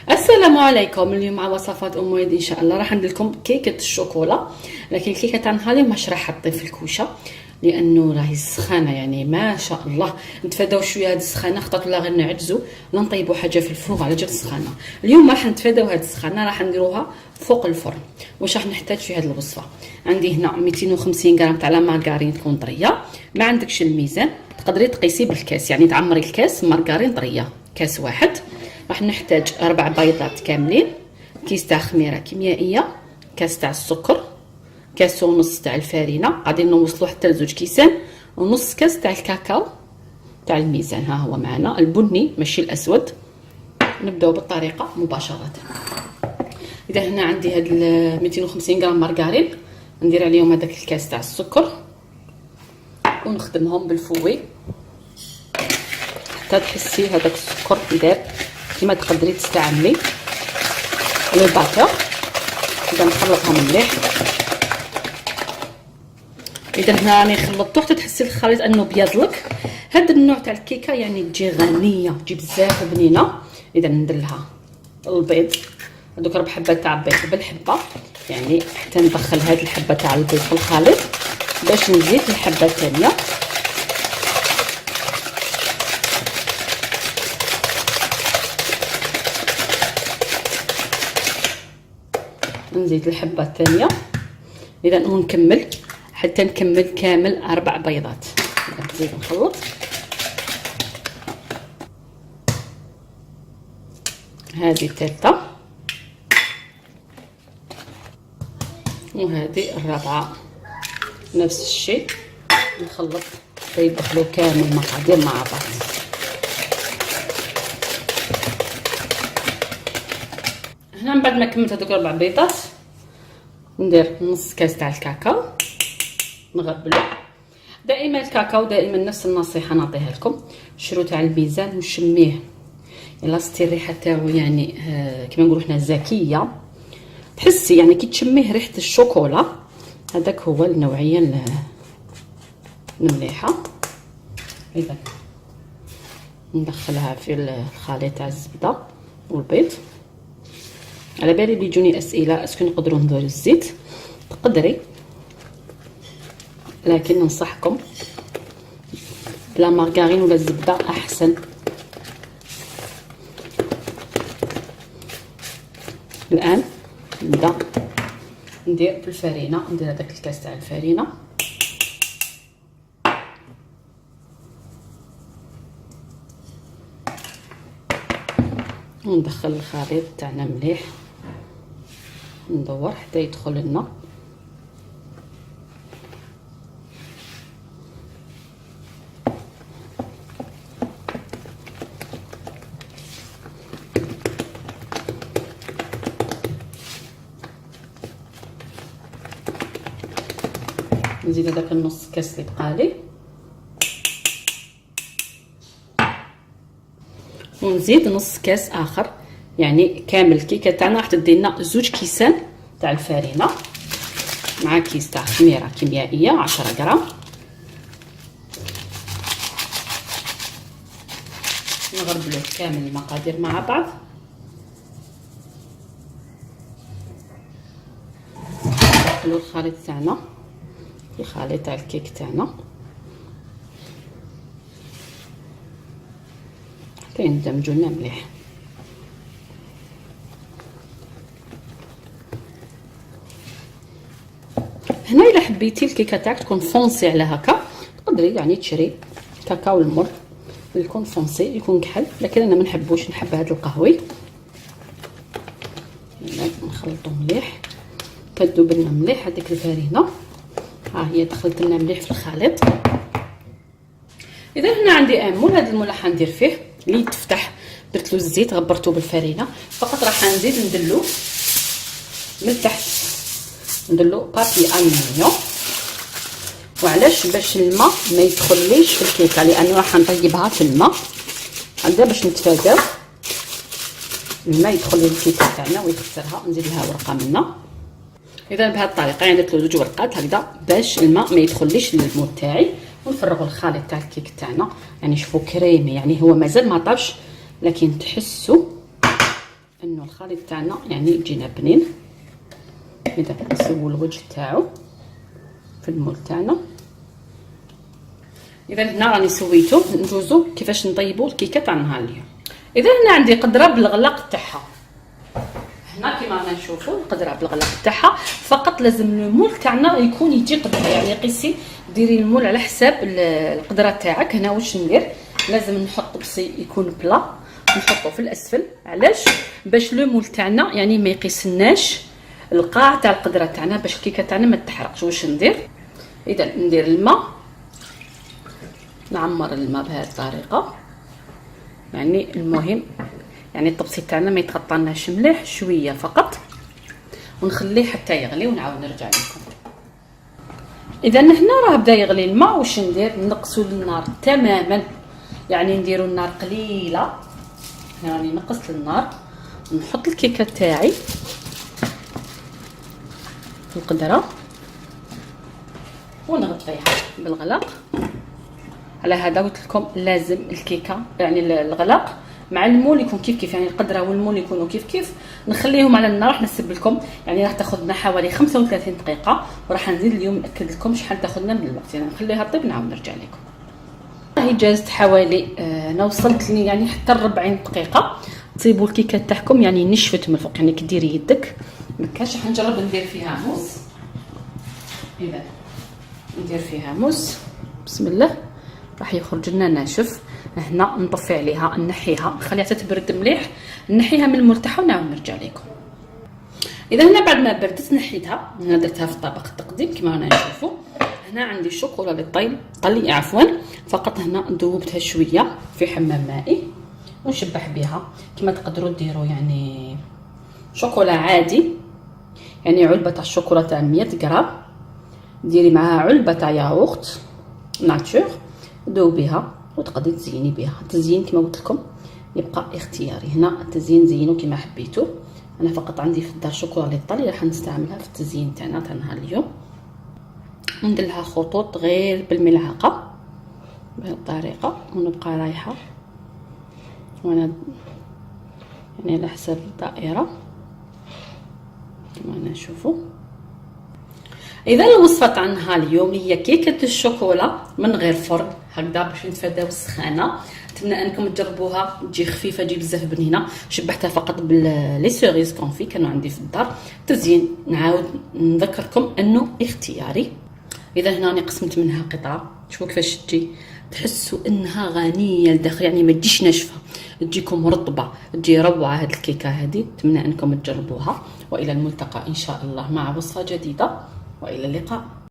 السلام عليكم. اليوم مع وصفات ام ويد ان شاء الله راح ندير لكم كيكه الشوكولا. لكن الكيكه تاعنا اليوم مش راح نحطيه في الكوشه لانه راهي سخانه، يعني ما شاء الله. نتفاداو شويه هاد السخانه خاطر لا غير نعجزوا لا نطيبوا حاجه في الفوغ على جال سخانه. اليوم راح نتفاداو هاد السخانه، راح نديروها فوق الفرن. واش راح نحتاج في هاد الوصفه؟ عندي هنا 250 غرام تاع لا مارغرين تكون طريه. ما عندكش الميزان تقدري تقيسي بالكاس، يعني تعمري الكاس مارغرين طريه، كاس واحد. راح نحتاج 4 بيضات كاملين، كيس تاع خميره كيميائيه، كاس تاع السكر، كاس ونص تاع الفارينه، غادي نوصلو حتى لزوج كيسان، ونص كاس تاع الكاكاو تاع الميزان، ها هو معنا البني ماشي الاسود. نبداو بالطريقه مباشره. اذا هنا عندي هاد 250 غرام مارغرين، ندير عليهم هذاك الكاس تاع السكر ونخدمهم بالفوي حتى تحسي هذاك السكر داب كيما تقدري تستعملي الباتور. اذا نخلطهم مليح. اذا هنا راني خلطته حتى تحسي الخليط انه بيض لك. هذا النوع تاع الكيكه يعني تجي غنيه، تجي بزاف بنينه. اذا ندير لها البيض، هذوك 4 حبات تاع البيض بالحبه، يعني حتى ندخل هاد الحبه تاع البيض في الخليط باش نزيد الحبه الثانيه. نزيد الحبه الثانيه. اذا ونكمل حتى نكمل كامل 4 بيضات. نزيد نخلط. هذه الثالثه وهذه الرابعه نفس الشيء. نخلط يدخلوا كامل المقادير مع بعض. هنا من بعد ما كملت هذوك 4 بيضات ندير نص كاس تاع الكاكاو نغربلو. دائما الكاكاو دائما نفس النصيحه نعطيها لكم، شرو تاع الميزان وشميه يلا ستي الريحه تاعو، يعني كما نقولوا حنا زكيه، تحسي يعني كي تشميه ريحه الشوكولا. هذاك هو النوعيه المليحه. اذا ندخلها في الخليط تاع الزبده والبيض. على بالي بيجوني اسئله اسكو نقدروا نديروا الزيت، تقدري، لكن ننصحكم بلا مارغرين ولا الزبده احسن. الان نبدا ندير بالفارينه، ندير هذاك الكاس تاع الفارينه وندخل الخليط تاعنا مليح، ندور حتى يدخل لنا. نزيد هذاك النص كاس اللي بقالي ونزيد نص كاس اخر، يعني كامل الكيكه تاعنا راح تدي لنا 2 كيسان تاع الفارينه مع كيس تاع خميره كيميائيه 10 غرام. نغربلو كامل المقادير مع بعض. ندخلو الخليط تاعنا في الخليط تاع الكيك تاعنا حتى يندمجوا لنا مليح. هنا الا حبيتي الكيكه تاعك تكون فونسي على هكا، تقدري يعني تشري كاكاو المر يكون فونسي يكون كحل، لكن انا ما نحبوش، نحب هذا القهوي. نخلطو مليح كتذوب لنا مليح هذيك الفارينه، ها هي دخلت لنا مليح في الخليط. اذا هنا عندي مول، هذا المول راح ندير فيه اللي يتفتح، درت له الزيت غبرته بالفارينه، فقط راح نزيد ندلو من تحت، ندلو بابي الومنيوم. وعلاش؟ باش الماء ما يدخليش في الكيكه، لانه راح نطيبها في الماء. هذا باش نتفاداو الماء يدخل للكيكه تاعنا ويكسرها. نزيد لها ورقه منا. اذا بهذه الطريقه يعني درت له 2 ورقات هكذا باش الماء ما يدخليش للمول تاعي. ونفرغوا الخليط تاع الكيك تاعنا، يعني شوفوا كريمي، يعني هو مازال ما طابش لكن تحسوا انه الخليط تاعنا يعني يجينا بنين. اذا نسوي الوجه تاعو في المول تاعنا. اذا هنا راني سويته. ندوزو كيفاش نطيبوا الكيكه تاع نهار اليوم. اذا هنا عندي قدره بالغلاق تاعها. هنا كيما رانا نشوفوا القدره بالغلاق تاعها، فقط لازم المول تاعنا يكون يجي قدره، يعني قيسي ديري المول على حساب القدره تاعك. هنا واش ندير؟ لازم نحط بسي يكون بلا، نحطه في الاسفل. علاش؟ باش لو مول تاعنا يعني ما يقيسناش القاع تاع القدره تاعنا، باش الكيكه تاعنا ما تحرقش. واش ندير؟ اذا ندير الماء، نعمر الماء بهذه الطريقه. يعني المهم يعني الطبسي تاعنا ما يتغطالناش مليح، شويه فقط، ونخليه حتى يغلي ونعاود نرجع لكم. اذا هنا راه بدا يغلي الماء. واش ندير؟ نقصوا النار تماما، يعني نديروا النار قليله. هنا راني نقصت النار، نحط الكيكه تاعي في القدره ونغطيها بالغلاق. على هذا قلت لكم لازم الكيكه يعني الغلاق مع المول يكون كيف كيف، يعني القدره والمول يكونوا كيف كيف. نخليهم على النار. راح نحسب لكم يعني راح تاخذنا حوالي 35 دقيقه، وراح نزيد اليوم ناكد لكم شحال تاخذنا من الوقت. يعني نخليها طيب نعاود نرجع لكم. هي جازت حوالي انا وصلت لي يعني حتى 40 دقيقه. تصيبوا الكيكه تاعكم يعني نشفت من الفوق، يعني كديري يدك ما كاش. راح نجرب ندير فيها موس. اذا ندير فيها موس بسم الله، راح يخرج لنا ناشف. هنا نطفي عليها، نحيها، نخليها تتبرد مليح، نحيها من المرتاحه ونعاود نرجع لكم. اذا هنا بعد ما بردت نحيتها. هنا درتها في طبق التقديم كما رانا نشوفوا. هنا عندي شوكولا طلي عفوا، فقط هنا ذوبتها شويه في حمام مائي ونشبح بها. كما تقدروا ديروا يعني شوكولا عادي، يعني علبه تاع الشوكولا تاع 100 غرام، ديري معها علبه تاع ياغورت ناتشور، ذوبيها وتقدري تزيني بها. التزيين كما قلت لكم يبقى اختياري. هنا التزيين زينوا كما حبيتوا. انا فقط عندي في الدار شوكولا طلي راح نستعملها في التزيين تاعنا تاع نهار اليوم. ندير لها خطوط غير بالملعقه بهذه الطريقه، ونبقى رايحه وانا يعني على حسب الدائره كما نشوفوا. اذا الوصفه تاع نهار اليوم هي كيكه الشوكولا من غير فرن، هكذا باش نتفاداو السخانه. نتمنى انكم تجربوها، تجي خفيفه، تجي بزاف بنينه. شبحتها فقط باللي سيريز كونفي كانوا عندي في الدار. تزيين نعاود نذكركم انه اختياري. اذا هنا راني قسمت منها قطعه، شوفوا كيفاش تجي، تحسوا انها غنيه لداخل، يعني ما تجيش ناشفه، تجيكم رطبه، تجي روعه هذه الكيكه هذه. اتمنى انكم تجربوها، والى الملتقى ان شاء الله مع وصفه جديده، والى اللقاء.